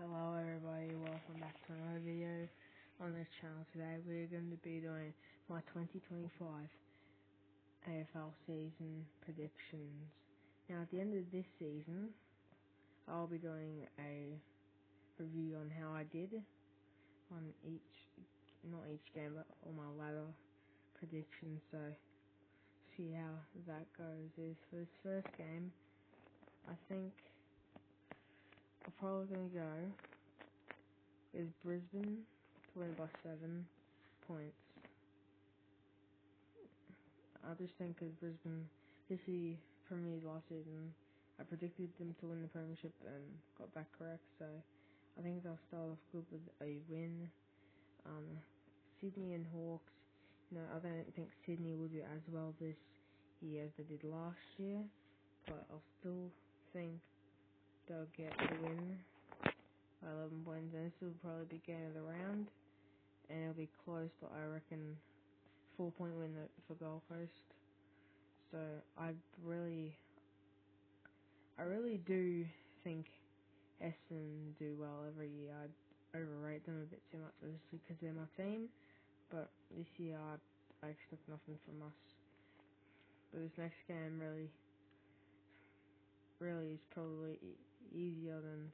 Hello everybody, welcome back to another video on this channel. Today we're going to be doing my 2025 AFL season predictions. Now at the end of this season, I'll be doing a review on how I did on not each game, but all my ladder predictions, so see how that goes. For this first game, I think I'm probably going to go is Brisbane to win by 7 points. I just think because Brisbane, this is Premier League last season, I predicted them to win the Premiership and got that correct, so I think they'll start off good with a win. Sydney and Hawks, I don't think Sydney will do as well this year as they did last year, but I'll still think they'll get the win by 11 points, and this will probably be game of the round, and it'll be close, but I reckon 4-point win for Gold Coast. So I really do think Essendon do well every year. I overrate them a bit too much, obviously, because they're my team, but this year I expect nothing from us. But this next game really is probably easier than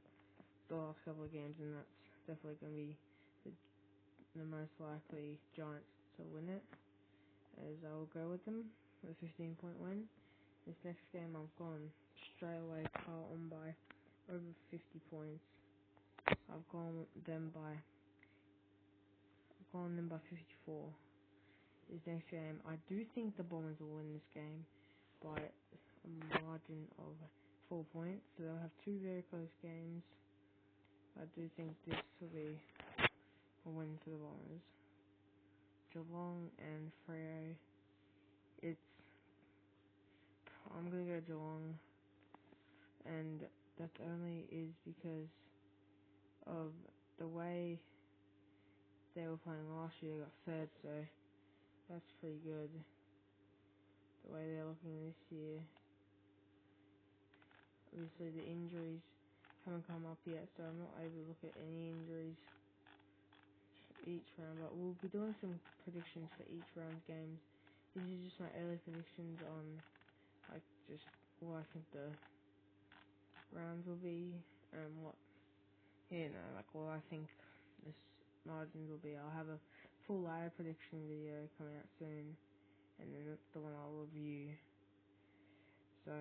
the last couple of games, and that's definitely going to be the most likely Giants to win it, as I'll go with them with a 15-point win. This next game I've gone straight away Carlton by over 50 points. I've gone them by 54. This next game, I do think the Bombers will win this game by a margin of 4 points, so they'll have two very close games. I do think this will be a win for the Bombers. Geelong and Freo, I'm going to go Geelong, and that only is because of the way they were playing last year. They got third, so that's pretty good. The way they're looking this year. Obviously the injuries haven't come up yet, so I'm not able to look at any injuries each round, but we'll be doing some predictions for each round games. This is just my early predictions on just what I think the rounds will be and what I think this margins will be. I'll have a full ladder prediction video coming out soon, and then that's the one I'll review. So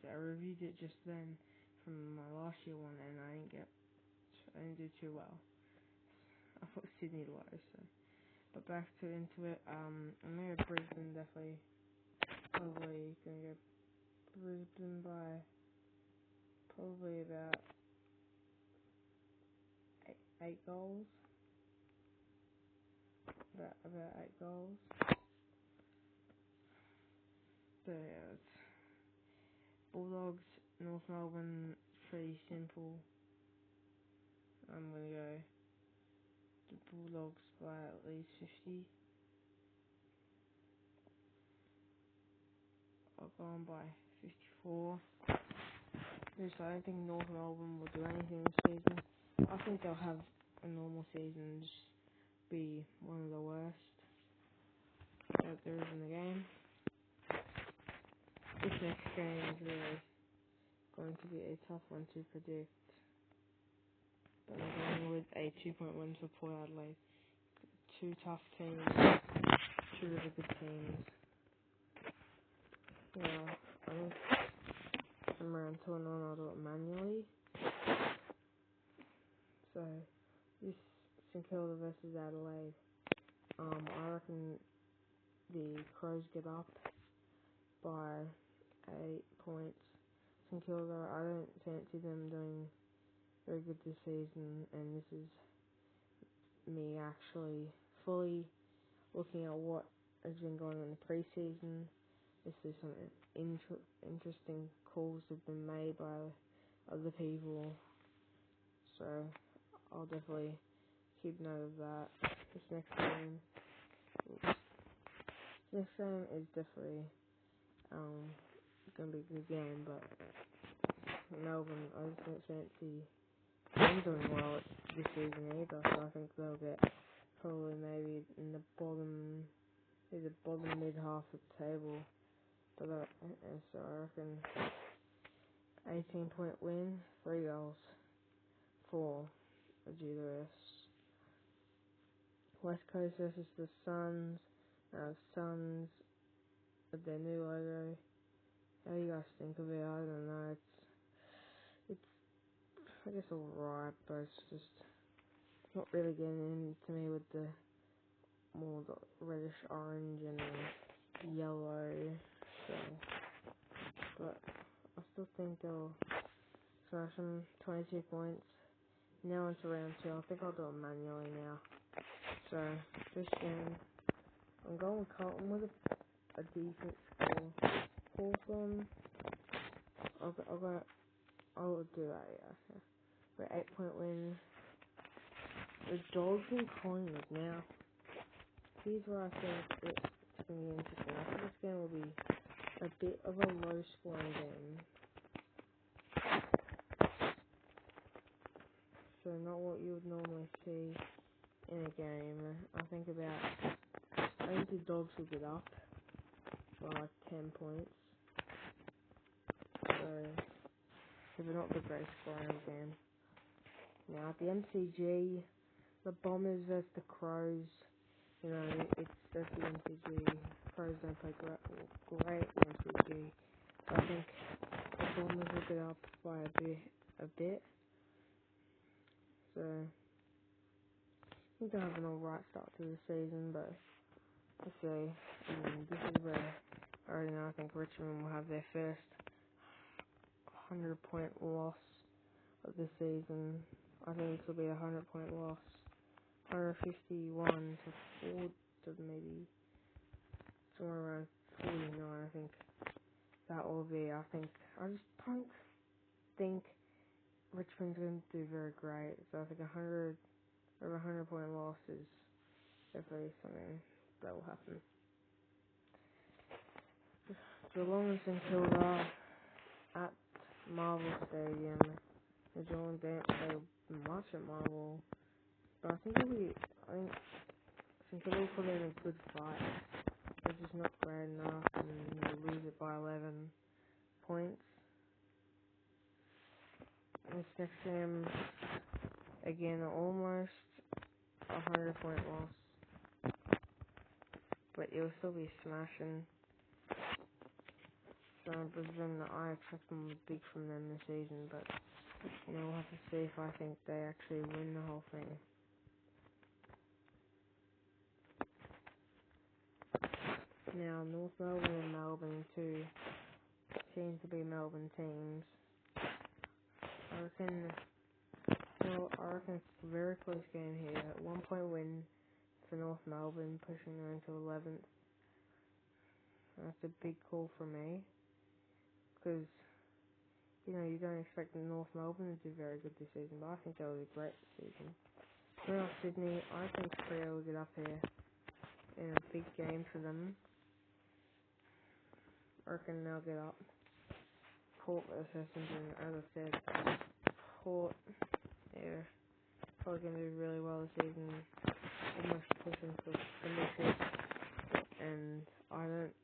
I reviewed it just then from my last year one, and I didn't do too well. I thought Sydney low, so. But back into it, I'm gonna go Brisbane, probably gonna go Brisbane by probably about eight goals. About 8 goals. So yeah, it's Bulldogs, North Melbourne, pretty simple. I'm gonna go the Bulldogs by at least 50. I'll go on by 54. Because I don't think North Melbourne will do anything this season. I think they'll have a normal season, just be one of the worst that there is in the game. This next game is really going to be a tough one to predict. But I'm going with a 2-point win for Port Adelaide. Two tough teams, two really good teams. Yeah, I think I'm around 2 and 1, I'll do it manually. So, this St Kilda versus Adelaide. I reckon the Crows get up by 8 points. St Kilda, I don't fancy them doing very good this season, and this is me actually fully looking at what has been going on in the pre-season. This is some interesting calls have been made by other people, so I'll definitely keep note of that. This next game is definitely gonna be a good game, but Melbourne, I just don't fancy been doing well this season either, so I think they'll get probably maybe in the bottom, mid half of the table. But so I reckon 18-point win, 3 goals for the GWS. West Coast versus the Suns. Suns with their new logo. How do you guys think of it? I don't know. It's I guess alright, but it's just not really getting into me with the more the reddish orange and yellow. So, but I still think they'll smash them 22 points. Now into round 2. I think I'll do it manually now. So this game, I'm going with Carlton with a decent score. Hawthorn, I'll do that, yeah. But 8-point win. The Dogs and Collingwood now. Here's where I think it's going to be interesting. I think this game will be a bit of a low scoring game. So not what you would normally see in a game. I think the Dogs will get up by like 10 points. So they're not the great scoring game. Now at the MCG, the Bombers versus the Crows. You know, it's just the MCG. Crows don't play great in the MCG. I think the Bombers will get up by a bit. So I think they'll have an alright start to the season, but let's see. This is where I already know I think Richmond will have their first 100-point loss of the season. I think this will be a 100-point loss. 151 to 4 to maybe somewhere around 49. I think that will be. I just don't think Richmond's going to do very great. So I think 100-point loss is definitely something that will happen. Geelong and St Kilda at Marvel Stadium. The Geelong don't play much at Marvel, but I think St Kilda will put in a good fight. They're just not great enough, and they lose it by 11 points. This next game, again, almost 100-point loss, but it'll still be smashing. So Brisbane, I expect them big from them this season, but we'll have to see if I think they actually win the whole thing. Now, North Melbourne and Melbourne, two seem to be Melbourne teams. I reckon it's a very close game here. 1-point win for North Melbourne, pushing them into 11th. That's a big call for me, because you don't expect North Melbourne to do very good this season, but I think they'll do great this season. North Sydney, I think Freo will get up here in a big game for them. I reckon they'll get up. Port versus Essendon, as I said, Port, they're probably going to do really well this season, almost pushing for premiership, and I don't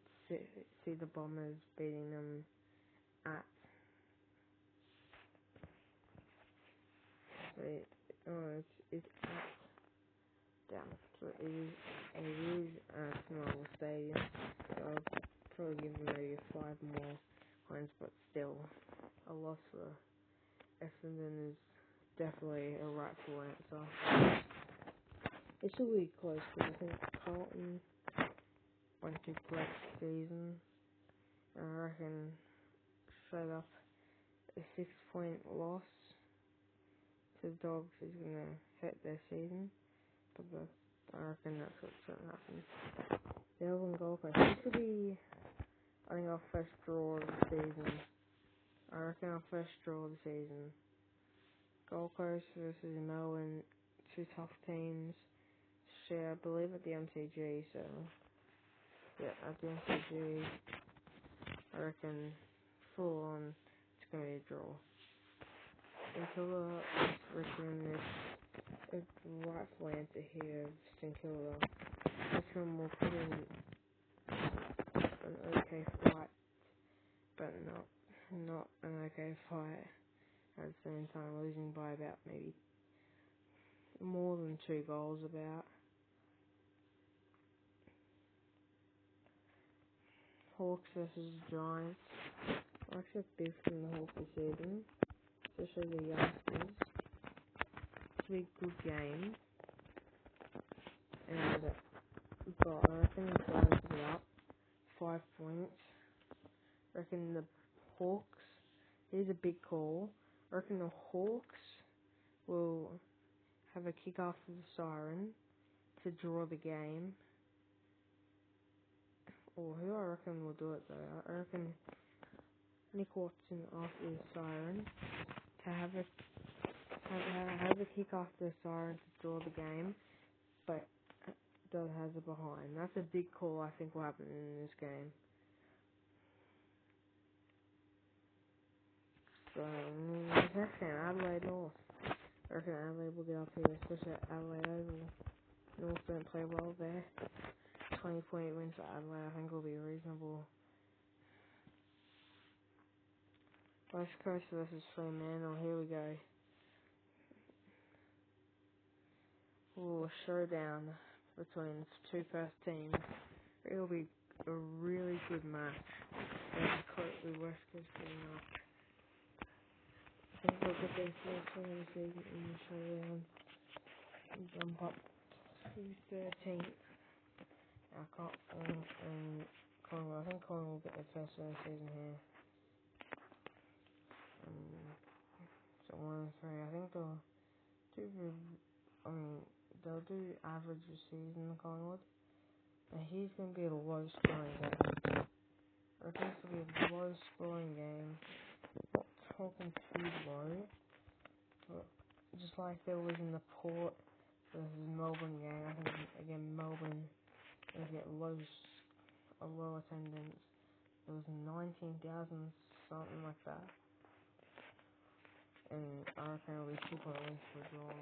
see the Bombers beating them at it's at so it is at Marvel Stadium, so I'll probably give them maybe 5 more points, but still a loss for Essendon is definitely a rightful answer. It should be close, because I think Carlton went to great season, and I reckon straight up a 6-point loss to the Dogs is going to hurt their season, but I reckon that's what's going to happen. The Melbourne Gold Coast, this will be, I think, our first draw of the season. I reckon our first draw of the season. Gold Coast versus Melbourne, two tough teams. Share, I believe, at the MCG, so yeah, at the MCG, I reckon full on it's going to be a draw. Until Richmond is a rightful answer here of St Kilda. Richmond will put in an okay fight, but not an okay fight at the same time, losing by about maybe more than 2 goals about. Hawks versus Giants. I actually have beef from the Hawks this season, especially the youngsters. It's a good game, but I reckon the Giants will be up 5 points. I reckon the Hawks, here's a big call, I reckon the Hawks will have a kick after the siren to draw the game. Or who I reckon will do it though? I reckon Nick Watson after the siren to have a kick after the siren to draw the game, but Doug has it behind. That's a big call I think will happen in this game. So the next game, Adelaide North. I reckon Adelaide will get up here, especially at Adelaide Oval. North don't play well there. 20-point win for Adelaide I think will be reasonable. West Coast versus Fremantle, here we go. Ooh, a showdown between the two first teams. It'll be a really good match. The West Coast getting up. I think they'll get their first win of the season in the showdown and jump up to 13th. I think Collingwood will get their first win of the season here. So 1-3. I think they'll do average this season, Collingwood. And he's going to be a low scoring game. I reckon this will be a low scoring game. Not talking too low, but just like there was in the Port versus Melbourne game, I think again Melbourne will get a low attendance. It was 19,000, something like that. And I reckon it'll be 2-point wins for a draw.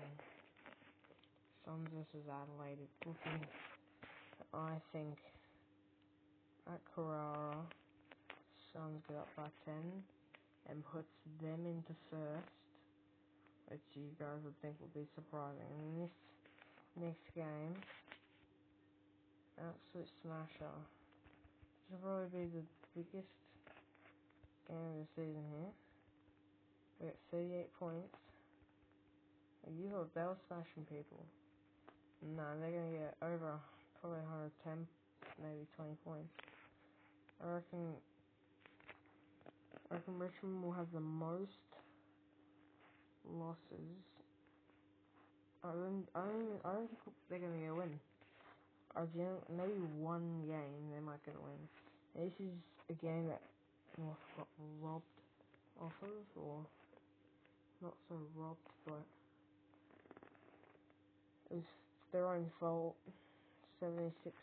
Suns versus Adelaide is looking, I think, at Carrara, Suns get up by 10 and puts them into first, which you guys would think would be surprising. And this next game, absolute smasher. This will probably be the biggest game of the season here. We got 38 points. You thought they were smashing people. No, they're going to get over probably 110, maybe 20 points. I reckon Richmond will have the most losses. I don't think they're going to get a win. Maybe one game they might get a win. This is a game that North got robbed off of, or not so robbed, but it was their own fault. 76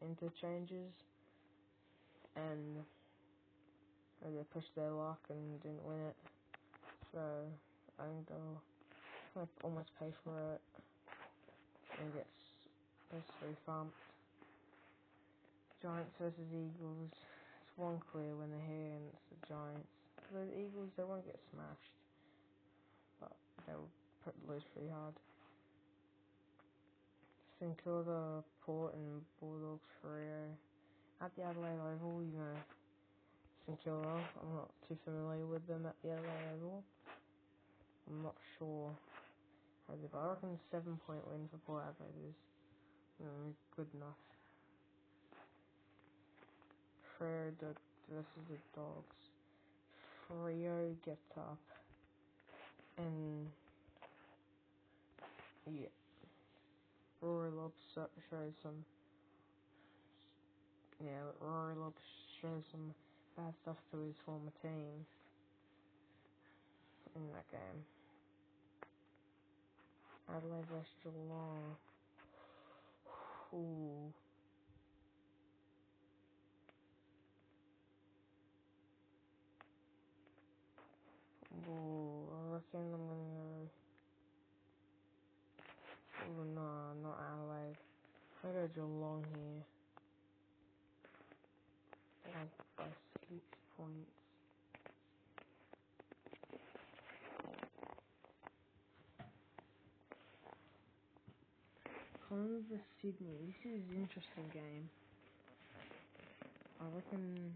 interchanges, and they pushed their luck and didn't win it. So I think they'll almost pay for it and get basically thumped. Giants versus Eagles. It's one clear when they're here against the Giants. The Eagles, they won't get smashed, but they'll lose pretty hard. St Kilda, Port and Bulldogs Freo. At the Adelaide Oval, St Kilda, I'm not too familiar with them at the Adelaide Oval. I'm not sure how they, but I reckon 7-point win for Port Adelaide is good enough. Freo versus the Dogs. Freo gets up and Rory Lobb shows some bad stuff to his former team in that game. Adelaide vs Geelong. Ooh. I reckon I'm the Sydney. This is an interesting game. I reckon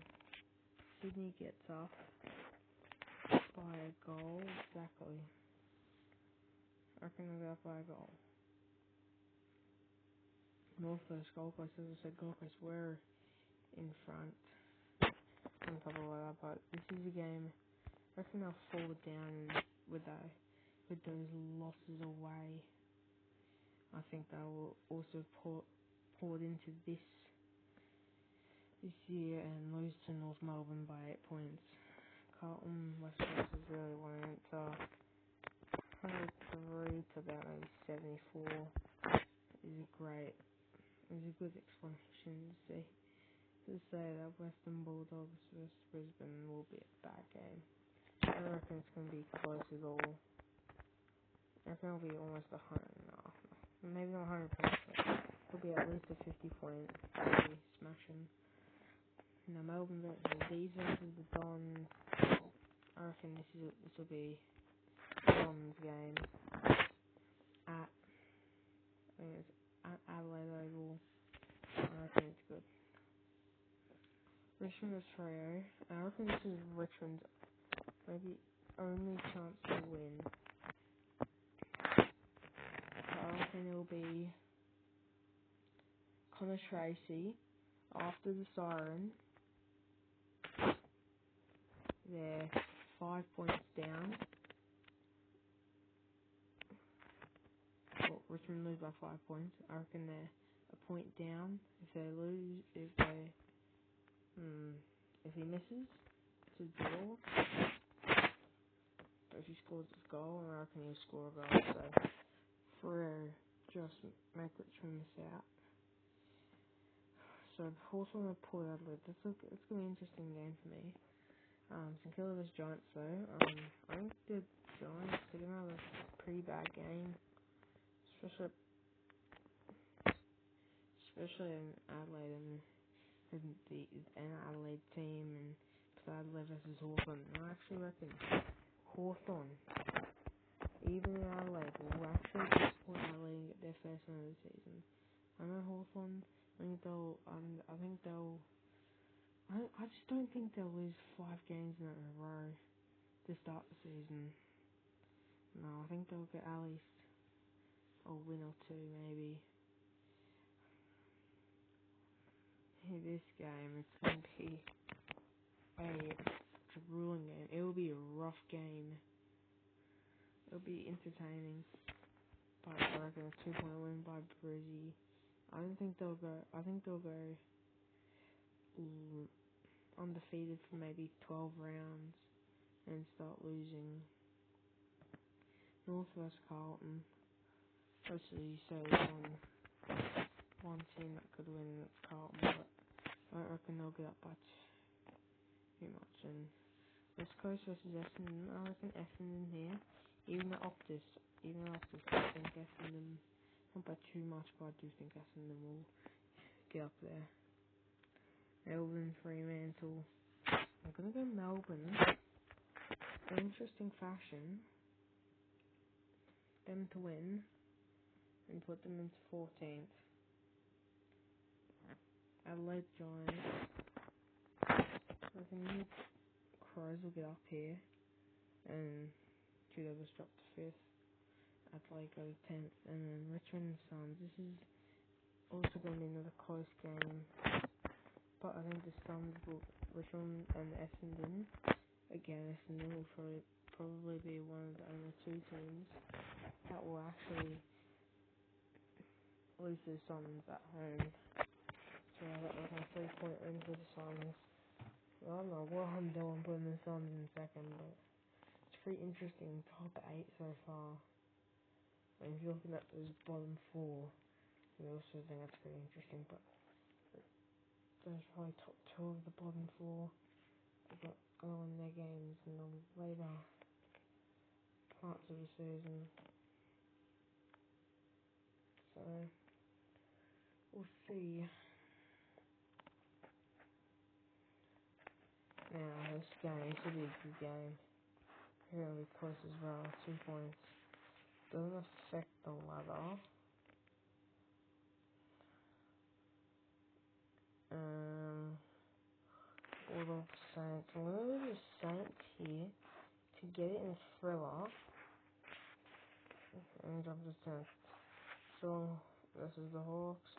Sydney gets up by a goal. Exactly. I reckon they'll get up by a goal. Northwest Gold Coast, as I said, Gold Coast were in front on top of that, but this is a game. I reckon they'll fall down with those losses away. I think they will also poured into this year and lose to North Melbourne by 8 points. Carlton West Coast is really winning it to 103 to about maybe 74 is a good explanation to say that Western Bulldogs vs Brisbane will be a bad game. I reckon it's going to be close as all. I reckon it'll be almost 100, no, maybe not 100 points, but it'll be at least a 50 point smashing. Now Melbourne versus these versus the Dons. I reckon this will be Dons game at, I think it's at Adelaide Oval. I reckon it's good. Richmond vs Freo. I reckon this is Richmond's maybe only chance to win. So I reckon it will be Connor Tracy after the siren. They're 5 points down. Well, Richmond lose by 5 points. I reckon they're a point down. If he misses, it's a draw. But if he scores a goal, I reckon he'll score a goal. So Freo just make Richmond miss out. So Hawthorn and Port Adelaide. It's going to be an interesting game for me. St Kilda vs Giants though. I think the Giants are going to have a pretty bad game, especially in Adelaide and an Adelaide team and Adelaide versus Hawthorn. I actually reckon Hawthorn, even in Adelaide, will actually support Adelaide and get their first win of the season. I know Hawthorn. I just don't think they'll lose 5 games in a row to start the season. No, I think they'll get at least a win or 2 maybe. This game, it's going to be a grueling game. It will be a rough game. It'll be entertaining. But I reckon a 2-point win by Brizzy. I think they'll go undefeated for maybe 12 rounds and start losing. North vs Carlton. Obviously, you say one team that could win, it's Carlton, but I don't reckon they'll get up by too much. And West Coast versus Essendon, I reckon Essendon here, even though Optus, I think Essendon, not by too much, but I do think Essendon will get up there. Melbourne, Fremantle. I'm going to go Melbourne. In interesting fashion. Them to win. And put them into 14th. Adelaide Giants. I think Crows will get up here. And two others drop to 5th. Adelaide go to 10th. And then Richmond and Suns. This is also going to be another close game. But I think the Suns will, Richmond and Essendon, again, Essendon will probably be one of the only 2 teams that will actually lose to the Suns at home. So I got like a 3-point win for the Suns. I don't know what I'm doing putting the Suns in second, but it's pretty interesting. Top 8 so far. And if you're looking at those bottom 4, you also think that's pretty interesting, but there's probably top 2 of the bottom 4. They've got going their games in the later parts of the season. So, we'll see. Now, this game should be a good game. Really close as well, 2 points. Doesn't affect the ladder. Bulldog Saints. I'm gonna go to Saints here to get it in thriller. And drop this down. So this is the Hawks.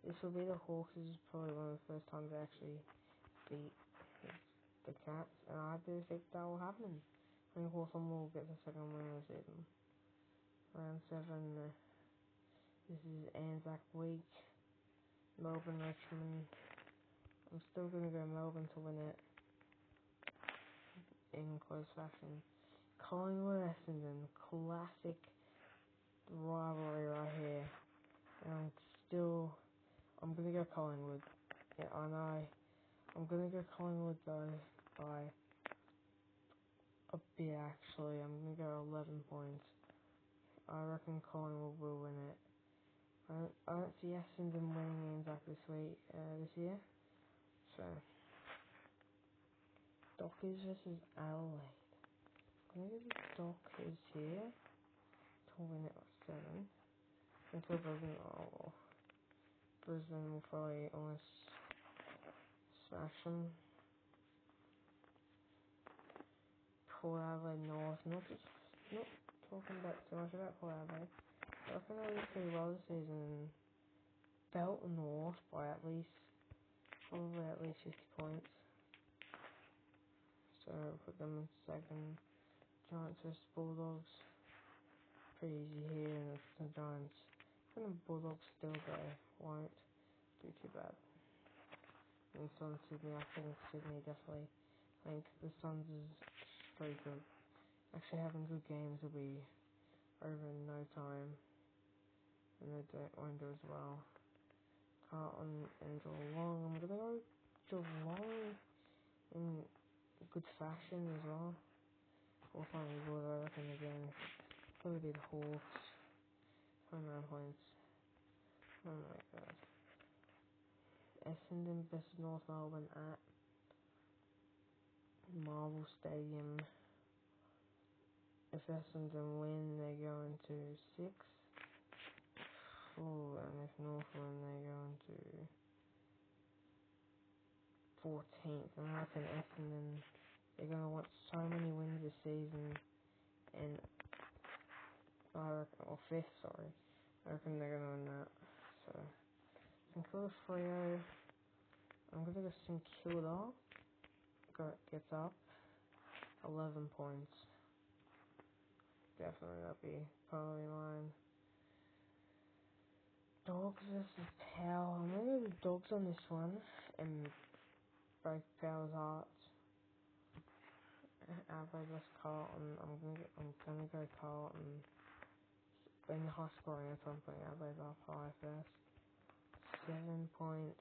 This will be the Hawks. This is probably one of the first times they actually beat the Cats, and I do think that will happen. I think Hawthorn will get the second win of the season. Round 7. This is Anzac Week. Melbourne, Richmond. I'm still gonna go Melbourne to win it in close fashion. Collingwood, Essendon, classic rivalry right here. And I'm gonna go Collingwood. Yeah, I know. I'm gonna go Collingwood though by a bit actually. I'm gonna go 11 points. I reckon Collingwood will win it. I don't see Essendon winning Anzac this year. So, Dockers versus Adelaide. I'm gonna go the Dockers here to win it by 7. Until Brisbane will probably almost smash them. Port Adelaide North. Not talking about too much about Port Adelaide. I reckon they'll do pretty well this season. Belt North by probably at least 50 points. So put them in second. Giants vs Bulldogs. Pretty easy here, and it's the Giants. I think the Bulldogs still won't do too bad. And Sun Sydney, I think Sydney definitely. I think the Suns is very good. Actually having good games will be over in no time. And they won't do as well. Carlton and Geelong. I'm gonna go Geelong in good fashion as well. We'll finally go there, I reckon again. Probably be the Hawks. 29 points. Oh my god. Essendon vs North Melbourne at Marvel Stadium. If Essendon win, they go into 6th. Oh, and if North win, they go into 14th. And I reckon Essendon, they're going to want so many wins this season. And I reckon, or 5th, sorry. I reckon they're going to win that. So, St Kilda Freo. I'm going to go St Kilda. Gets up. 11 points. Definitely that'll be probably mine. Dogs versus Power. I'm gonna go with Dogs on this one and break Power's hearts. Adelaide vs Carlton. I'm gonna go Carlton. In the high scoring at some point, Adelaide's up high first. 7 points.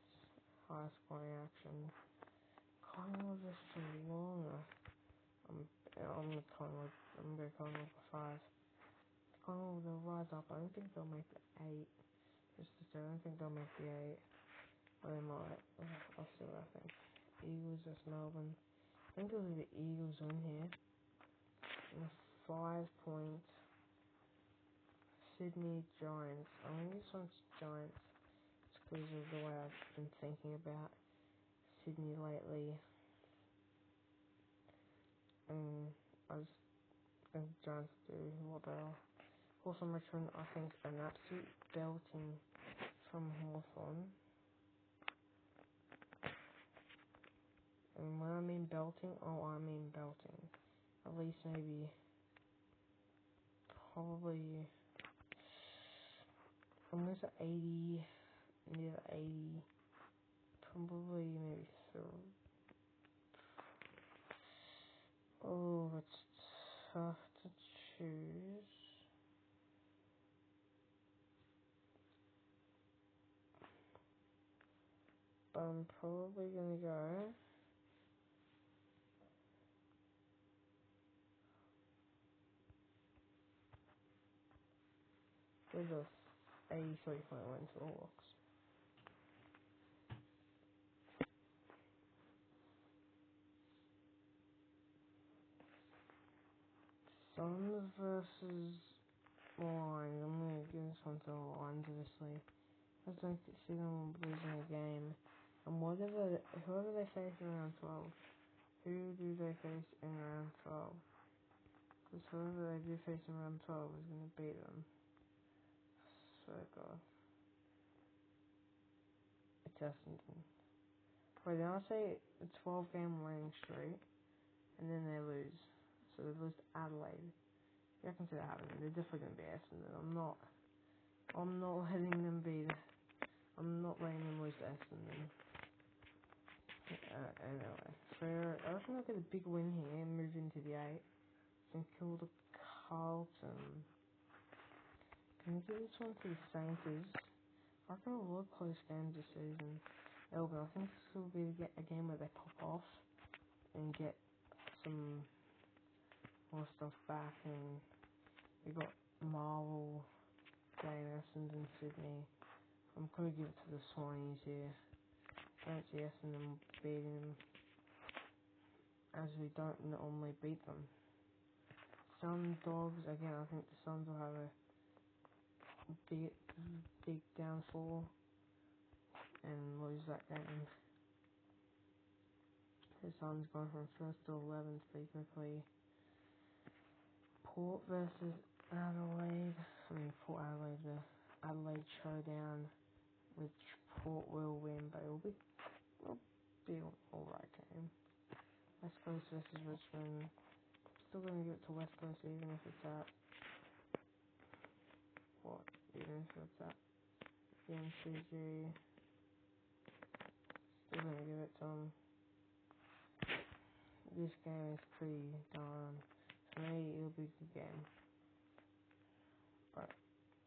High scoring action. Collingwood vs Geelong. I'm gonna go Collingwood for 5. Collingwood will rise up. I don't think they'll make the 8. I don't think they'll make the 8. Or they might. I'll see what I think. Eagles vs Melbourne. I think it'll be the Eagles win here. And 5 points. Sydney Giants. I think this one's Giants. It's because of the way I've been thinking about Sydney lately. And I just think Giants do what they'll. Hawthorn Richmond, I think, an absolute belting from Hawthorn. And when I mean belting, I mean belting. At least maybe, probably, I'm gonna say 80, near 80, probably maybe 3. Oh, it's tough to choose. But I'm probably gonna go with a 83-point win for the Hawks. Suns versus Lions. I'm gonna give this one to the Lions, obviously. I just don't see them losing a game. And whoever they face in round 12, who do they face in round 12? Because whoever they do face in round 12 is going to beat them. So, God. It's Essendon. Wait, then I'll say a 12-game winning streak, and then they lose. So they lose to Adelaide. I can see that happening. They're definitely going to be Essendon. I'm not letting them beat. I'm not letting them lose to Essendon. Anyway, so I reckon they'll get a big win here and move into the 8. Then kill the Carlton. Can we give this one to the Saints? I reckon a lot of close games this season. Elvin, I think this will be a game where they pop off and get some more stuff back. And we got Marvel, Jane Essendon, Sydney. I'm gonna give it to the Swannies here. Don't see Essendon beating them, as we don't normally beat them. Sun Dogs, again, I think the Suns will have a big downfall and lose that game. The Suns going from 1st to 11th pretty quickly. Port versus Adelaide. Port Adelaide, the Adelaide showdown, which Port will win, but it'll be an alright game. West Coast versus Richmond. Still gonna give it to West Coast even if it's at even if it's at the MCG. Still gonna give it to them. This game is pretty darn. For me, it'll be a good game. But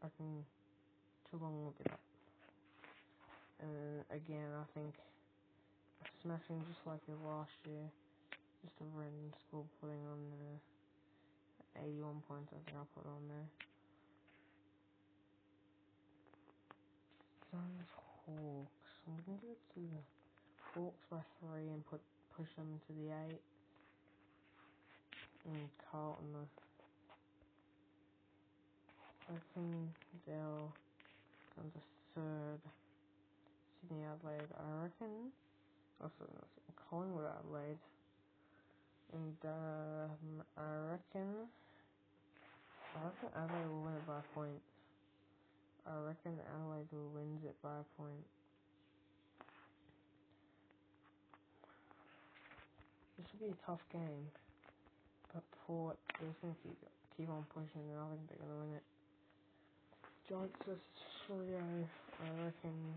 I can Geelong will get up. And again, I think smashing just like it last year. Just a random score putting on 81 points, I think I'll put on there. Suns Hawks. I'm gonna give it to the Hawks by 3 and push them to the 8. And Carlton, I reckon they'll come to 3rd. Sydney Adelaide, I reckon. Also, Collingwood Adelaide. And I reckon Adelaide will win it by a point. I reckon Adelaide will win it by a point. This will be a tough game, but Port, they're going to keep on pushing, and I think they're going to win it. Giants versus Freo, I reckon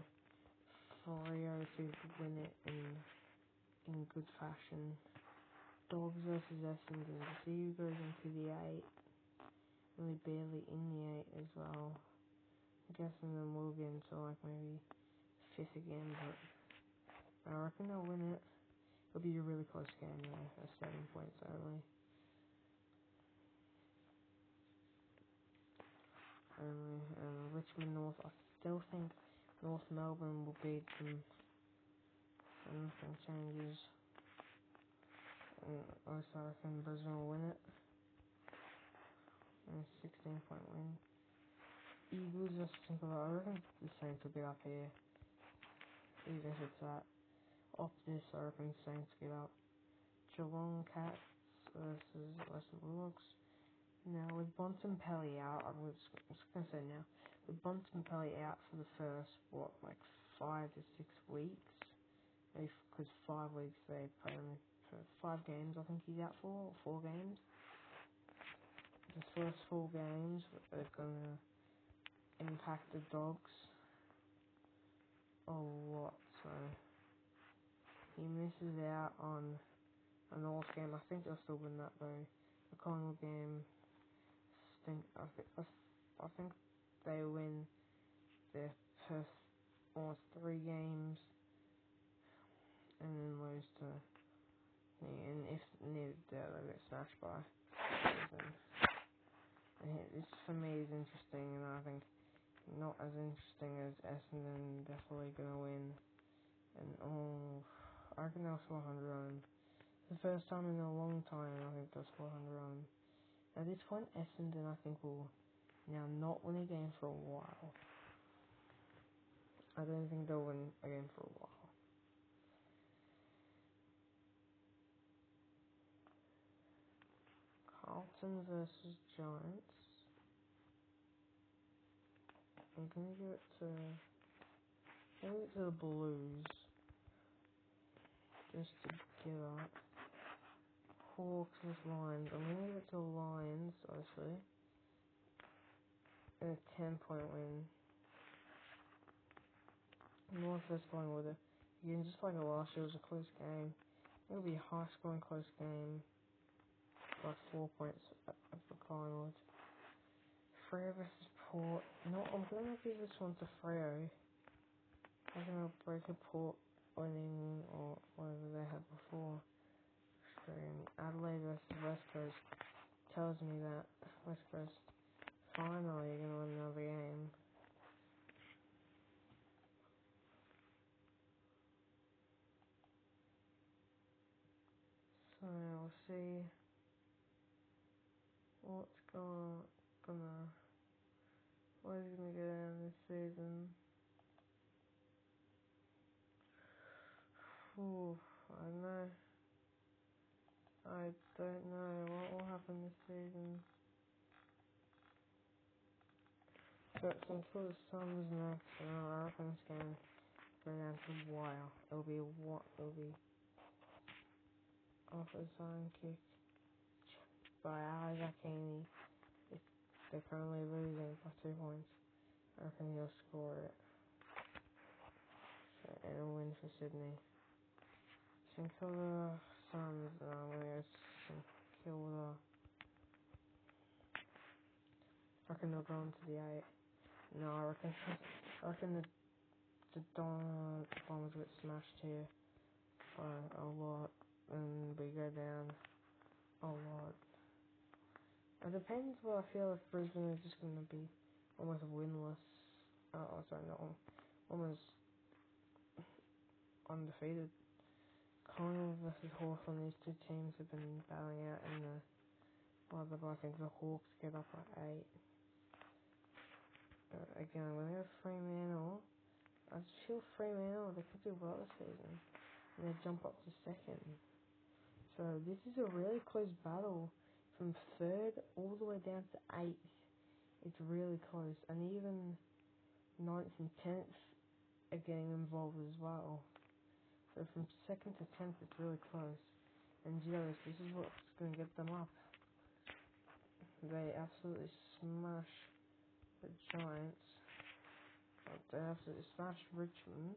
Freo to win it in good fashion. Dogs versus Essendon, to see who goes into the 8, really barely in the 8 as well. I guess Essendon will get into like maybe 5th again, but I reckon they'll win it. It'll be a really close game though, at 7 points only. And Richmond North, I still think North Melbourne will beat them. And nothing changes. And also I reckon Brisbane will win it. And a 16-point win. Eagles versus Simple, I reckon the Saints will be up here. Even if it's at Optus, I reckon the Saints get up. Geelong Cats versus Western Bulldogs. Now, with Bontempelli out, I'm just going to say now, with Bontempelli out for the first, 5 to 6 weeks? Maybe because 5 weeks they play him for 5 games, I think he's out for, or 4 games. The first 4 games are going to impact the Dogs a lot, so he misses out on a North game. I think they'll still win that though. The Collingwood game, I think they win their first almost 3 games and then lose to and if needed they'll get smashed by Essendon. And this for me is interesting, and I think not as interesting as Essendon. Definitely gonna win, and I reckon they'll score 100 on them. The first time in a long time I think they'll score 100 on them. At this point Essendon I think will now not win a game for a while. I don't think they'll win a game for a while. Carlton versus Giants. I'm gonna give it to the Blues. Just to give up. Hawks versus Lions. I'm gonna give it to the Lions, obviously. And a 10-point win. North versus Collingwood. Again, just like last year, it was a close game. It'll be a high-scoring close game. Like 4 points for Collingwood. Freo versus Port. No, I'm gonna give this one to Freo. I'm gonna break a Port winning or whatever they had before. Adelaide versus West Coast tells me that West Coast finally gonna win another game. So we'll see what's what is gonna go down this season. Ooh, I don't know. I don't know what will happen this season. But until the Suns next, I reckon it's gonna go down to a while. It'll be off a sign kick by Isaac Heaney. If they're currently losing by 2 points, I reckon he'll score it. So, and a win for Sydney. So until the Suns, I'm gonna go kill I reckon they'll go into the 8. No, I reckon the Bombers get smashed here by a lot, and we go down a lot. It depends what I feel if Brisbane is just going to be almost winless. Sorry, not almost undefeated. Collingwood versus Hawthorn, these two teams have been battling out in the I think the Hawks get up at 8. Again, when they have Fremantle, I just feel Fremantle, they could do well this season. And they jump up to 2nd. So this is a really close battle from 3rd all the way down to 8th. It's really close, and even 9th and 10th are getting involved as well. So from 2nd to 10th, it's really close. And Giants, this is what's going to get them up. They absolutely smash the Giants. They absolutely smash Richmond.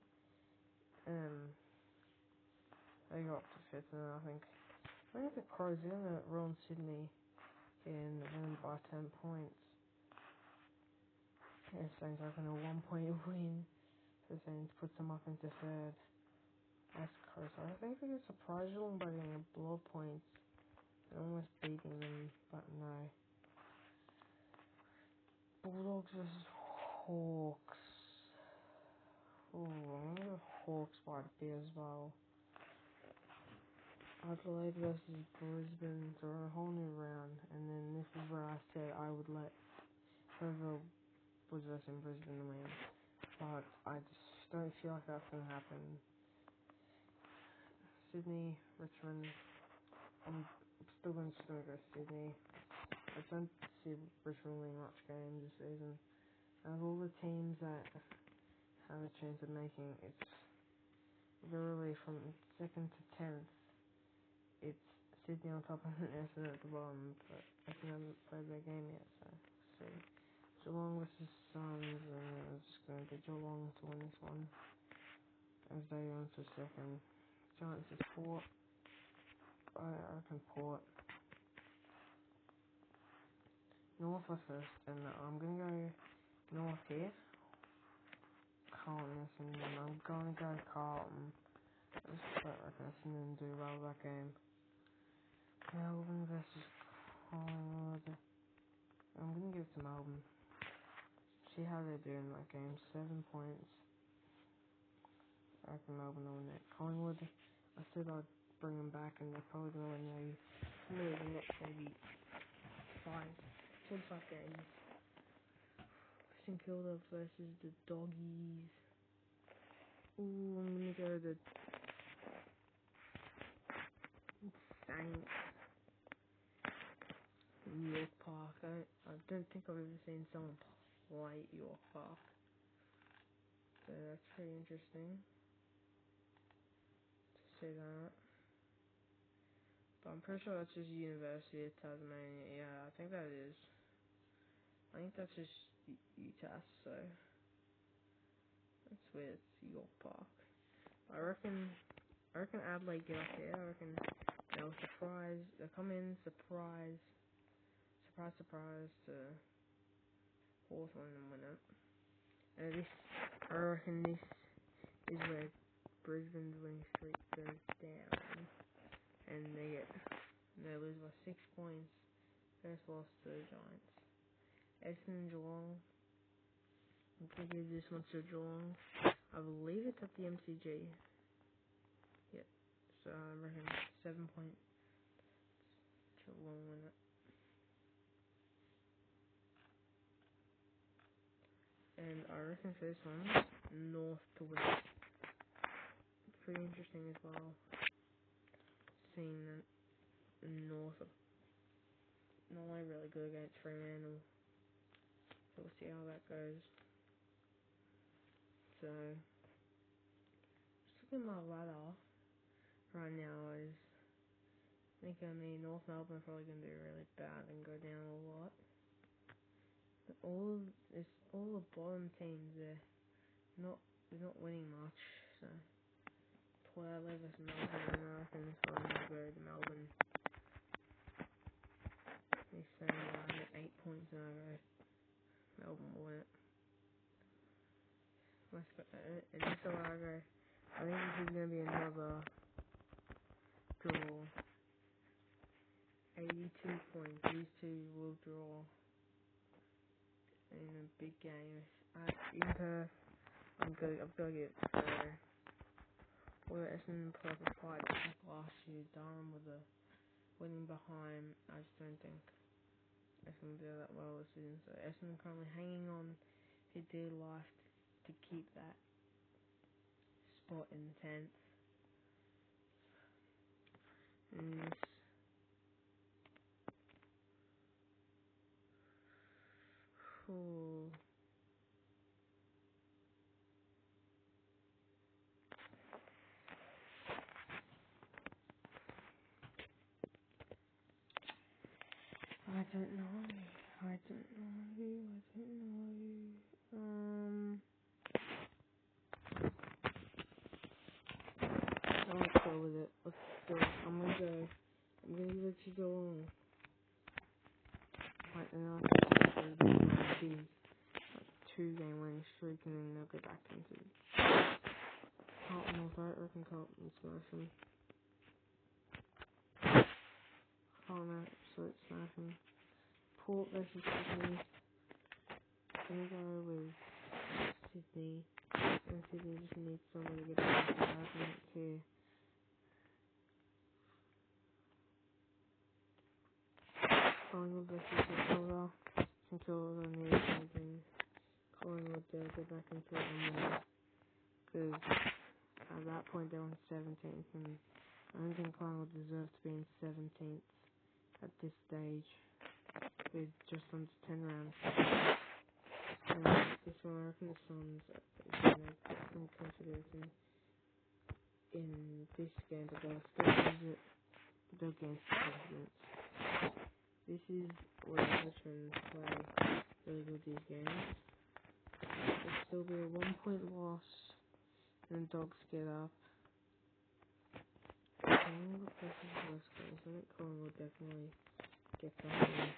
They got up to 5th, and I think the Crows are going to run Sydney and win by 10 points. And so it's like a 1-point win. So then puts them up into 3rd. That's close. I think they could surprise them by getting a blow of points and almost beating them, but no. Bulldogs versus Hawks. Ooh, I'm gonna go Hawks by a bit as well. Adelaide versus Brisbane, so we're on a whole new round, and then this is where I said I would let whoever was versus Brisbane win, but I just don't feel like that's gonna happen. Sydney, Richmond, I'm still just gonna go Sydney. I don't see Richmond winning much games this season. Out of all the teams that have a chance of making it, literally from 2nd to 10th, it's Sydney on top and Essendon at the bottom, but Essendon haven't played their game yet, so we'll see. Geelong versus Suns, I'm just going to get Geelong to win this one, as they go into 2nd. Giants is 4th, I reckon Port. North or 1st, and I'm going to go North here. Carlton, and I'm going to go Carlton. I just reckon Essendon do well that game. Melbourne versus Collingwood. I'm going to give it to Melbourne. See how they do in that game. 7 points. I reckon Melbourne will win it. Collingwood, I said I'd bring them back, and they're probably going to win maybe the next maybe 5 games. St Kilda versus the Doggies. Ooh, I'm going to go the Saints. York Park. I don't think I've ever seen someone play at York Park. So that's pretty interesting to see that. But I'm pretty sure that's just University of Tasmania. Yeah, I think that is. I think that's just UTAS, so that's where it's York Park. I reckon Adelaide get up there. I reckon they'll come in, surprise to Hawthorn and win it. And I reckon this is where Brisbane's winning streak goes down, and they lose by 6 points. First loss to the Giants. Essendon and Geelong. I'm gonna give this one to Geelong. I believe it's at the MCG. Yep. So I reckon 7 points. Geelong win it. And I reckon for this one, North to win it. Pretty interesting as well. Seeing that North are not only really good against Fremantle. So we'll see how that goes. So, just looking at my ladder right now is, I think North Melbourne are probably going to do really bad and go down a lot. But all the bottom teams, they're not winning much. So, Port versus Melbourne, and I reckon this one will go to Melbourne. They're saying I get 8 points in a row. Melbourne will win it. Let's go. And this is where I go. I think this is going to be another draw. 82 points. These two will draw in a big game. In Perth, I've got to get where Essendon put up a fight back last year. Durham with a winning behind. I just don't think Essendon do that well this season. So Essendon currently hanging on for dear life to keep that spot in 10th. And this, oh, I don't know. Let's go with it. I'm gonna let you go on. Right now, I think it's 2-game winning streak, and then they'll go back into Carlton. I reckon Carlton smashing. Carlton absolute smashing. Port versus Sydney. I'm gonna go with Sydney. And Sydney just needs someone to get out of the argument here. Collingwood versus St Kilda. St Kilda needs something. Collingwood to go back into it and win. Because at that point they were in 17th, and I don't think Collingwood deserves to be in 17th at this stage with just under 10 rounds. And this one, I reckon the Suns are going to get some confidence in this game, but they'll still lose it. They'll gain some confidence. This is where Richmond play really good these games. It'll still be a 1-point loss, and the Dogs get up. Collingwood versus West Coast. I think Collingwood will definitely get that one.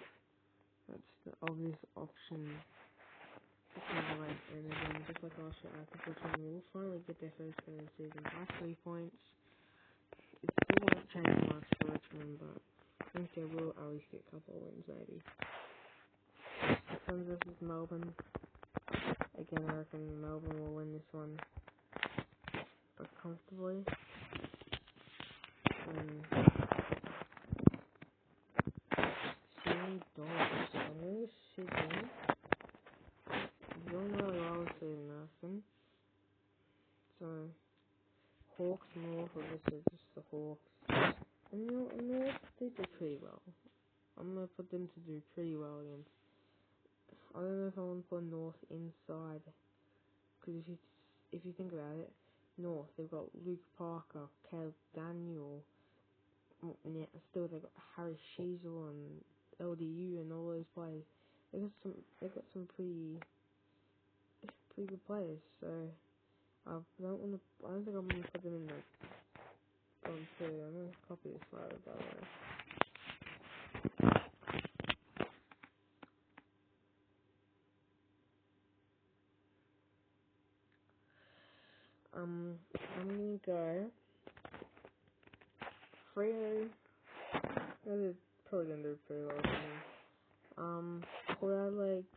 That's the obvious option to cover it. And again, just like last year, I think Richmond will finally get their first win of the season by 3 points. It still won't change much for Richmond, but I think they will at least get a couple of wins, maybe. Suns versus Melbourne. Again, I reckon Melbourne will win this one, but comfortably. Sydney Dogs. I'm going to Sydney. He's doing really well this season, Austin. So, Hawks North, or this is just the Hawks. And North, they did pretty well. I'm going to put them to do do pretty well against. I don't know if I want to put North inside, because if you think about it, North, they've got Luke Parker, Caleb Daniel, and yet still they've got Harry Sheasel and LDU and all those players. They've got some pretty good players. So I don't think I'm gonna put them in the bottom two. I'm gonna copy this photo by the way. I'm gonna go Freo. They're probably gonna do pretty well for me. Port Adelaide,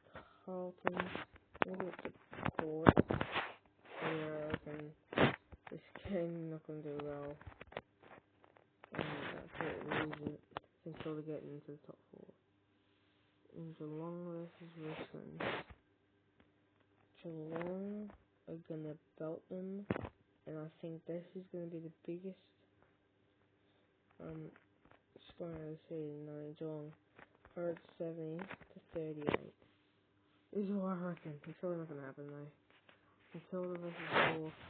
Carlton, maybe it's a Port. Yeah, I reckon this game not gonna do well. And Port lose it. Until they get into the top four. And Geelong versus Richmond. Geelong are gonna belt them, and I think this is gonna be the biggest scoring of the season. Geelong are 70-38. This is what I reckon. It's probably not gonna happen though. Matilda versus Hawks.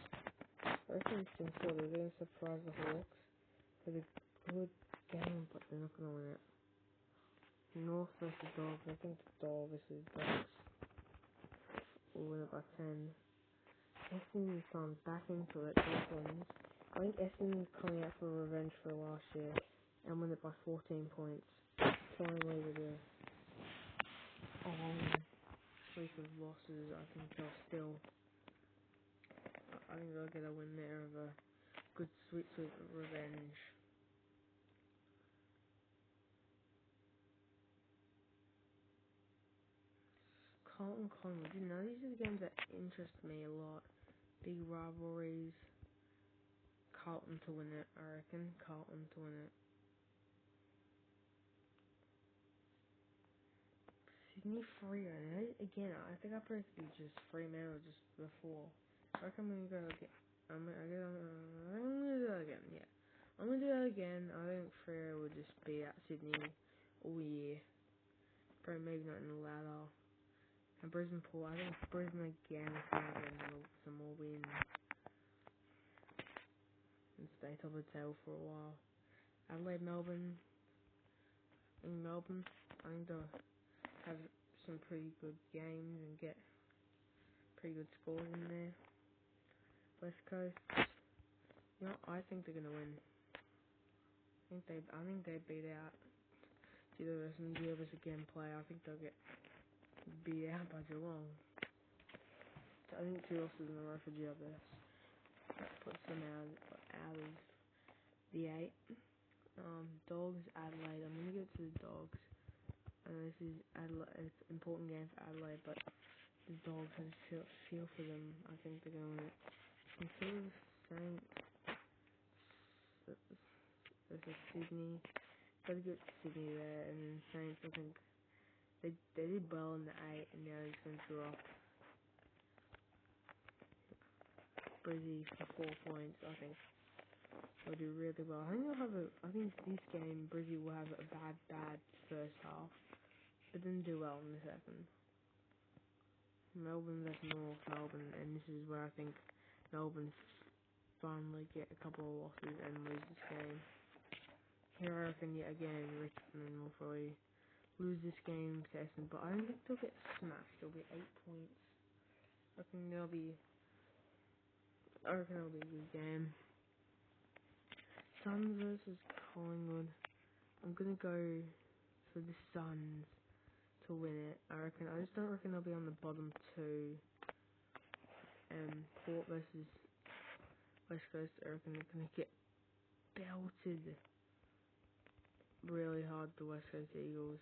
I reckon they're gonna surprise the Hawks with a good game, but they're not gonna win it. North versus Dogs. I think the Dogs will win it by 10. Essendon's gone back into it. Dolphins. I think Essendon's coming out for revenge for last year and win it by 14 points. Finally, with a long streak of losses, I think I think they'll get a win there of a good sweet revenge. Carlton Collingwood. You know, these are the games that interest me a lot. Big rivalries. Carlton to win it, I reckon. Carlton to win it. Sydney Freo. Again, I think I predicted just Fremantle just before. I reckon I'm gonna go again. I'm gonna do that again, yeah. I'm gonna do that again. I think Freo would just be at Sydney all year. Probably maybe not in the ladder. And Brisbane Pool, I think Brisbane again is gonna get some more wins and stay top of the table for a while. Adelaide, Melbourne. In Melbourne, I think they'll have some pretty good games and get pretty good scores in there. West Coast, you know, I think they're gonna win. I think they beat out Geelong and the others again play. I think they'll get beat out by Geelong. So I think 2 losses in a row for Geelong. That puts them out of the 8. Dogs, Adelaide. I'm gonna go to the Dogs. This is Adelaide. It's an important game for Adelaide, but the Dogs have feel for them. I think they're going to win it. Instead of Saints versus Sydney, gotta get Sydney there, and then Saints. I think they did well in the 8, and now they're going to drop Brizzy for 4 points. I think they'll do really well. I think this game Brizzy will have a bad first half, but then do well in the second. Melbourne versus North Melbourne, and this is where I think Melbourne finally get a couple of losses and lose this game. Here I reckon yet again Richmond will probably lose this game to Essendon, but I don't think they'll get smashed. It'll be 8 points. I reckon it'll be a good game. Suns versus Collingwood. I'm gonna go for the Suns to win it. I just don't reckon they'll be on the bottom 2. Port versus West Coast, I reckon they're gonna get belted really hard, the West Coast Eagles.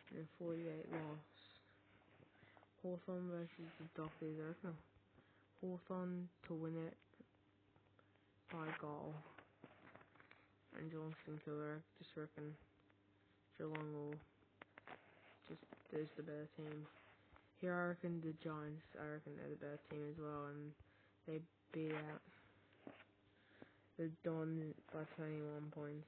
And a 48 loss. Hawthorn versus the Dockers, I reckon Hawthorn to win it by a goal. And Geelong Killer, just reckon Geelong will there's the better team. Here I reckon the Giants, I reckon they're the better team as well, and they beat out the Dons by 21 points.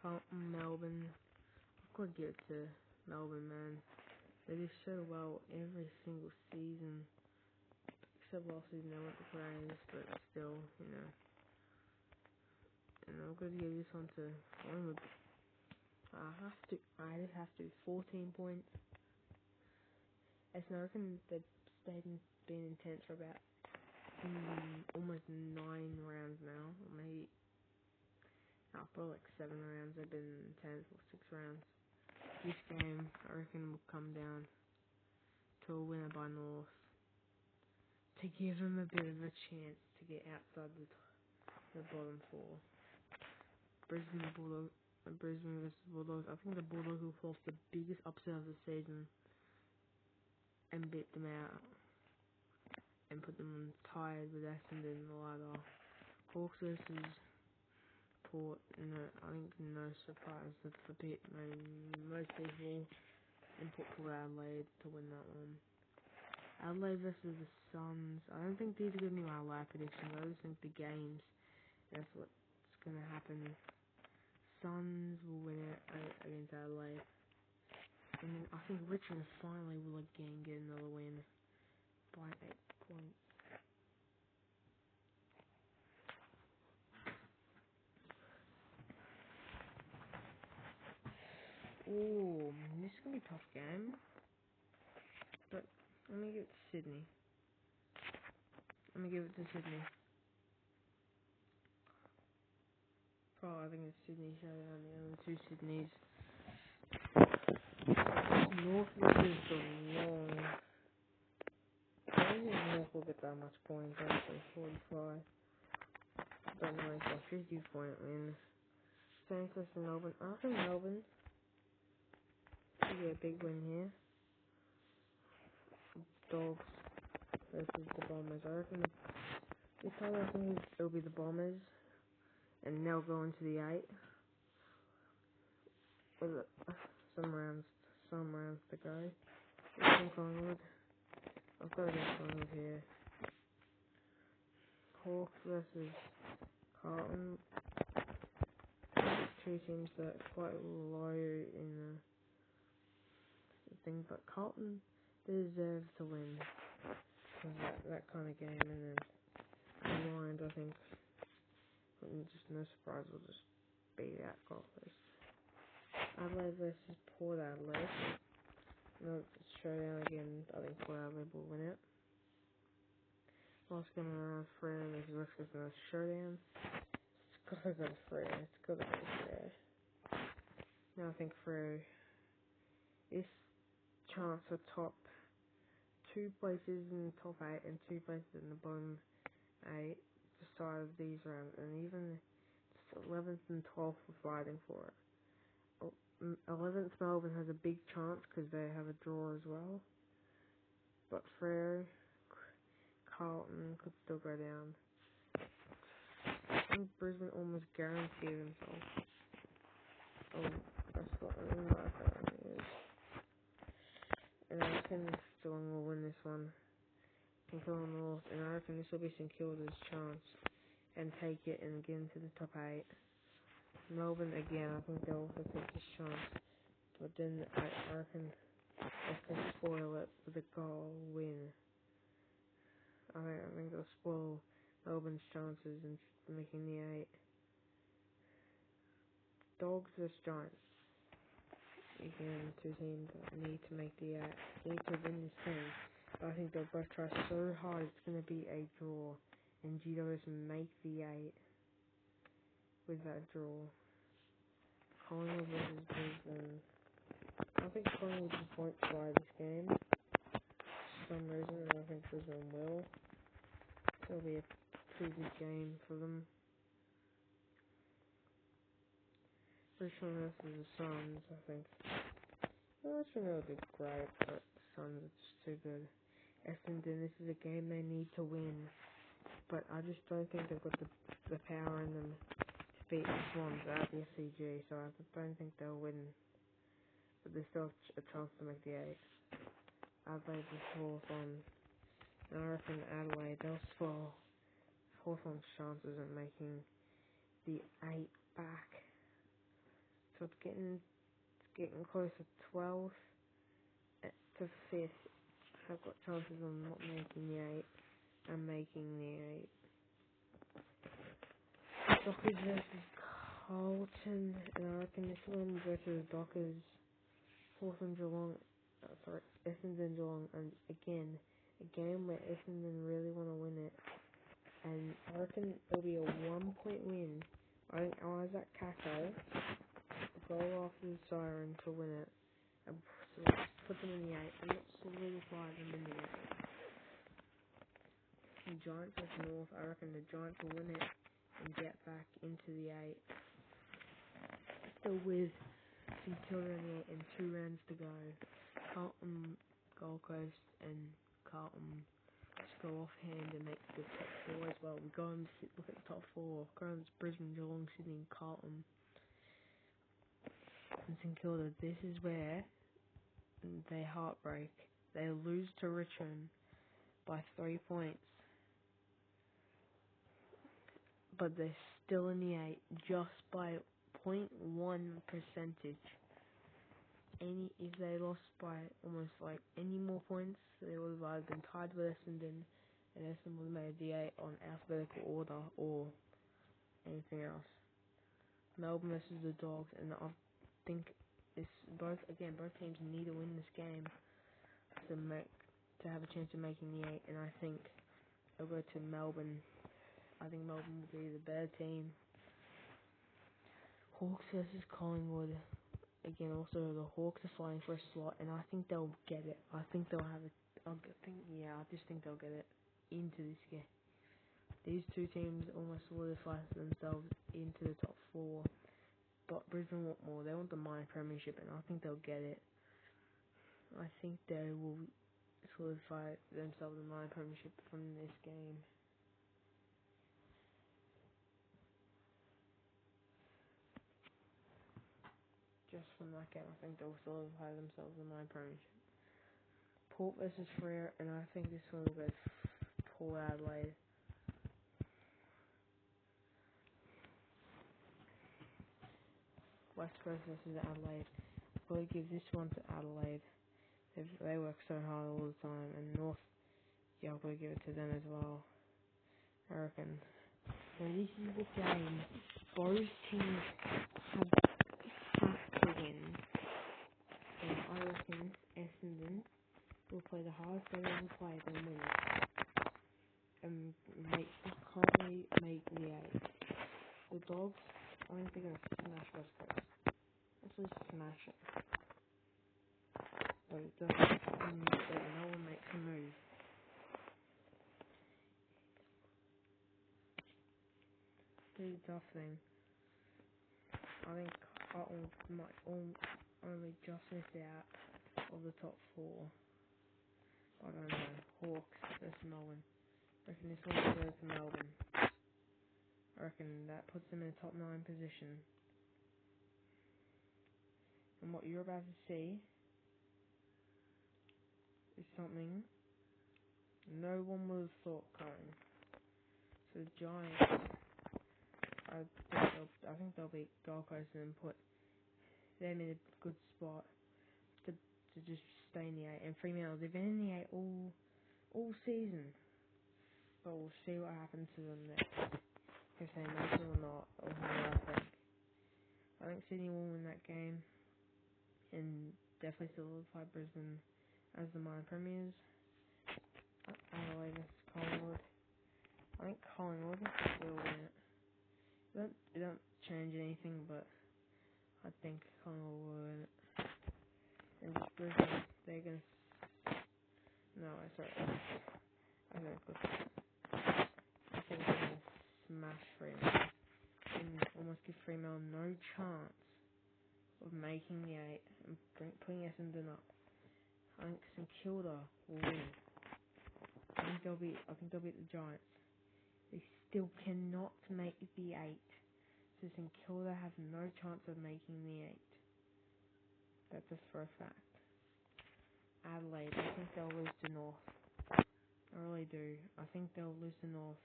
Carlton, Melbourne. I've got to give it to Melbourne, man. They do so well every single season. Except last season they went to Grays, but still, you know. And I'm going to give this one to Collingwood. I just have to. 14 points. As I reckon they've been intense for about almost 9 rounds now. Or maybe, probably like 7 rounds. They've been intense for 6 rounds. This game, I reckon, will come down to a winner by North to give them a bit of a chance to get outside the bottom 4. Brisbane versus Bulldogs. I think the Bulldogs will pull off the biggest upset of the season and beat them out and put them tied with Essendon in the ladder. Hawks versus Port. No, I think no surprise. That's the bit. Most people input for Adelaide to win that one. Adelaide versus the Suns. I don't think these are going to be my live predictions. I just think the games, that's what's going to happen. Suns will win it against Adelaide. And I think Richmond finally will again get another win by 8 points. Ooh, this is going to be a tough game. But let me give it to Sydney. Let me give it to Sydney. I think it's Sydney showdown. The only 2 Sydneys. North versus Geelong. I don't think North will get that much points, actually. 45. But no, it's a 50-point win. Saints versus Melbourne. I think Melbourne should get a big win here. Dogs versus the Bombers. I reckon this time I think it'll be the Bombers. And they'll go into the 8. With some rounds to go. From Collingwood. I've got to get Collingwood here. Hawks versus Carlton. 2 teams that are quite low in the thing, but Carlton deserves to win. Because that kind of game, and then Lions, I think, just no surprise, will just beat out Golfers. Adelaide versus Port Adelaide. No, it's showdown again. I think Port Adelaide will win it. Last game around Frere versus West Coast in a showdown. It's gotta go to Frere. Now I think Frere is chance for top 2 places in the top 8 and 2 places in the bottom 8 decide of these rounds, and even 11th and 12th are fighting for it. 11th Melbourne has a big chance because they have a draw as well, but Frere, Carlton could still go down. I think Brisbane almost guaranteed themselves. Oh, that's what I mean by that. And I reckon Geelong will win this one. St Kilda North, and I reckon this will be St Kilda's chance and take it and get into the top 8. Melbourne again, I think they'll also take this chance, but then I reckon they can spoil it with a goal win. I think they'll spoil Melbourne's chances in making the 8. Dogs versus Giants. Again, 2 teams that need to make the 8. Need to win this game. I think they'll both try so hard it's going to be a draw. And GWS make the 8 with that draw. Collingwood versus Brisbane. I think Collingwood will point try this game. For some reason, and I think Brisbane will. It'll be a pretty good game for them. Richmond versus the Suns, I think. Well, Richmond will do great, but the Suns are just too good. Essendon, this is a game they need to win, but I just don't think they've got the power in them to beat the Swans at the SCG, so I don't think they'll win. But there's still a chance to make the 8. Adelaide is Hawthorn, and I reckon Adelaide, they'll spoil Hawthorn's chances of making the 8 back. So it's getting close to 12th to 5th. I've got chances of not making the 8 and making the 8. Dockers versus Carlton, and I reckon this one will go to the Dockers. Hawthorn Geelong, Essendon Geelong, and again, a game where Essendon really want to win it. And I reckon it'll be a 1-point win. I think Isaac Kako will go after the siren to win it. And so put them in the 8 and not solidify them in the 8. The Giants versus North, I reckon the Giants will win it and get back into the 8. Still with St Kilda in the 8 and 2 rounds to go. Carlton, Gold Coast, and Carlton just go offhand and make the top 4 as well. We go and look at the top 4. Crows, Brisbane, Geelong, Sydney, Carlton, and St Kilda. This is where they heartbreak. They lose to Richmond by 3 points, but they're still in the 8 just by 0.1 percentage. If they lost by almost like any more points, they would have either been tied with Essendon, and Essendon would have made the 8 on alphabetical order or anything else. Melbourne versus the Dogs, and I think both teams need to win this game to have a chance of making the 8, and I think they'll go to Melbourne. I think Melbourne will be the better team. Hawks versus Collingwood. Again, also the Hawks are fighting for a slot, and I think they'll get it. I think they'll have it. I just think they'll get it into this game. These two teams almost solidify themselves into the top 4. But Brisbane want more. They want the minor premiership, and I think they'll get it. I think they will solidify themselves in the minor premiership from this game. Just from that game, I think they'll solidify themselves in my premiership. Port versus Freo, and I think this one will go Port Adelaide. West Coast versus Adelaide. I've got to give this one to Adelaide. They work so hard all the time, and North, I've got to give it to them as well. I reckon. So this is the game both teams have to win. And I reckon Essendon will play the hardest they ever played and win it. And currently make the 8. The Dogs, I think they're going to smash West Coast. Actually smash it. But it doesn't mean that no one makes a move. This is a tough thing. I think Carlton might only just miss out of the top 4. I don't know. Hawks versus Melbourne. I reckon this one goes to Melbourne. I reckon that puts them in a top 9 position. And what you're about to see is something no one would have thought coming. So the Giants, I think they'll beat Gold Coast and put them in a good spot to just stay in the 8. And Fremantle, they've been in the 8 all season. But we'll see what happens to them next. If they make it or not, or what I think. I think Sydney will win that game and definitely solidify Brisbane as the minor premiers. Adelaide versus Collingwood. I think Collingwood will win it. It don't change anything, but I think Collingwood will win it. And just Brisbane, they're gonna. No, sorry. I think they're gonna smash Fremantle and almost give Fremantle no chance of making the 8 and putting Essendon up. I think St Kilda will win. I think they'll beat the Giants. They still cannot make the 8. So St Kilda have no chance of making the 8. That's just for a fact. Adelaide, I think they'll lose to North. I really do. I think they'll lose to North.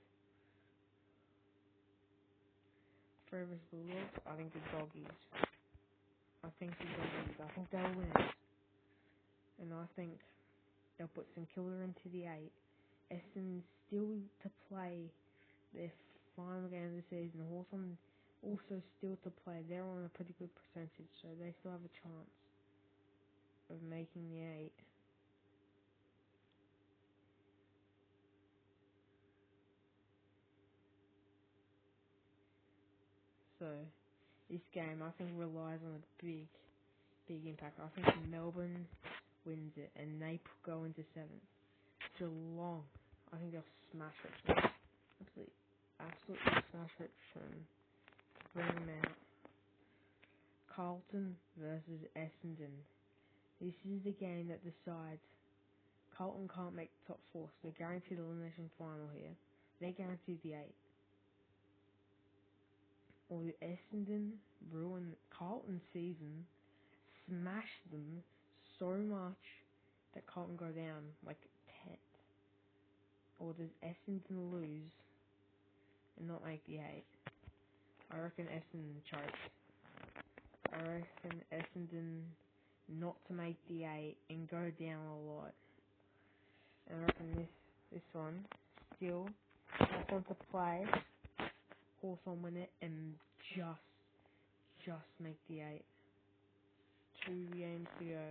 Freo versus Bulldogs, I think the Doggies. I think they'll win it. And I think they'll put St Kilda into the 8. Essendon still to play their final game of the season. Hawthorn also still to play. They're on a pretty good percentage, so they still have a chance of making the 8. So this game, I think, relies on a big impact. I think Melbourne wins it, and they go into 7th. Geelong, I think they'll smash Richmond. Absolutely smash Richmond. Bring them out. Carlton versus Essendon. This is the game that decides. Carlton can't make the top 4, so they're guaranteed elimination final here. They're guaranteed the 8. Or the Essendon ruin Carlton's season, smash them so much that Carlton go down like 10th. Or does Essendon lose and not make the 8? I reckon Essendon choke. I reckon Essendon not to make the 8 and go down a lot. And I reckon this one still Hawthorn to play. Hawthorn win it and just make the 8. 2 games to go.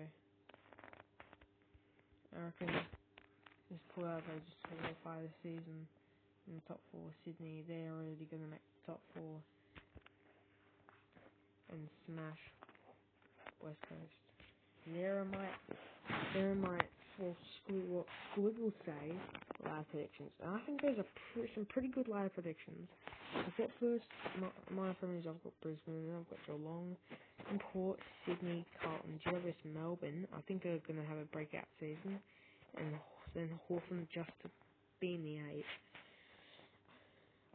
I reckon this pull out they just solidify the season in the top 4. Sydney, they're already going to make the top 4 and smash West Coast. There are my 4 what Squid will say live predictions. And I think there's some pretty good live predictions. I've got first, my premiers, I've got Brisbane, and I've got Geelong, Port, Sydney, Carlton, Jervis, Melbourne. I think they're going to have a breakout season. And then Hawthorn just to be in the 8.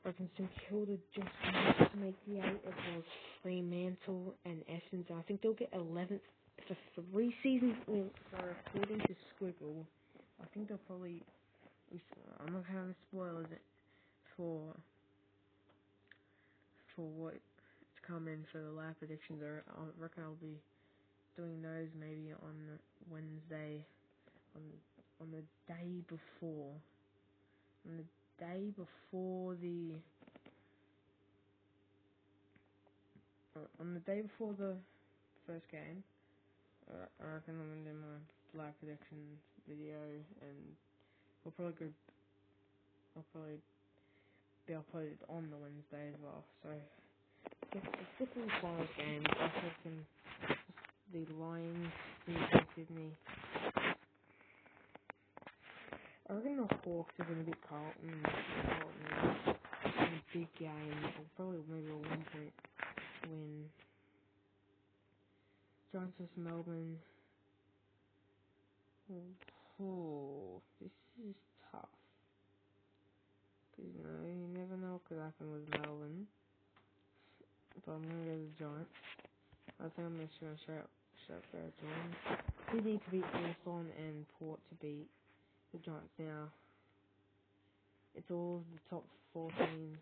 I reckon St Kilda just needs to make the 8 as well as Fremantle and Essendon. I think they'll get 11th for 3 seasons. According to Squiggle, I think they'll probably. I'm not having spoilers for what to come in for the live predictions. I reckon I'll be doing those maybe on Wednesday, on the day before. On the day before the first game, I reckon I'm gonna do my live prediction video, and I'll probably be uploaded on the Wednesday as well. So it's different finals games. I reckon the Lions beat Sydney. I reckon the Hawks are gonna beat Carlton. In a big game, or probably maybe a 1-point win. Giants vs Melbourne. Oh, this is tough. Because, you never know what could happen with Melbourne. But I'm going to go to the Giants. I think I'm just going to straight go to Giants. Sydney to beat Hawthorn and Port to beat the Giants now. It's all the top 4 teams.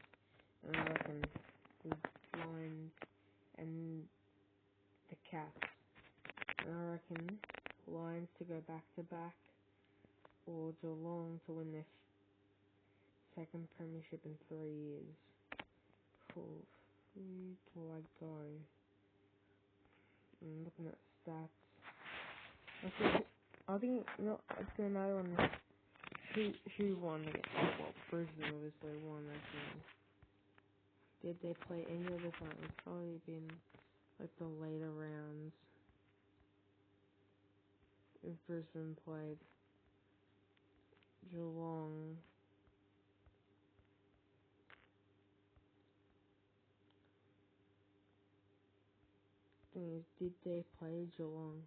And I reckon the Lions and the Cats. And I reckon Lions to go back to back, or Geelong to win their second premiership in 3 years. Who do I go? I'm looking at stats. I think it's gonna matter on who won against. Well, Brisbane obviously won that game. Did they play any other time? It's probably been like the later rounds. If Brisbane played Geelong. Thing is, did they play Geelong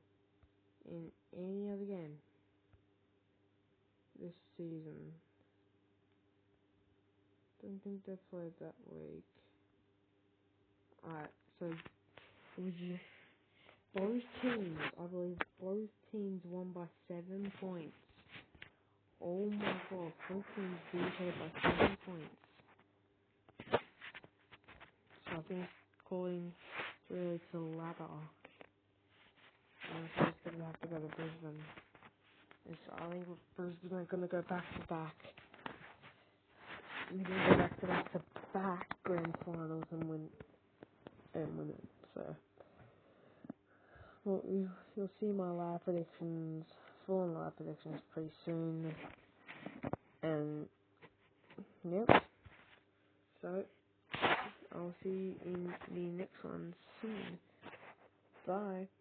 in any other game this season? Don't think they played that week. Alright, so it was just both teams, I believe both teams won by 7 points. Oh my god, both teams beat each other by 7 points. So I think according really to the ladder, And so it's going to have to go to Brisbane. I think Brisbane are going to go back to back. We're going to go back to back grand finals and win it. So, well, you'll see my live predictions, full live predictions pretty soon. And yep. So I'll see you in the next one soon. Bye.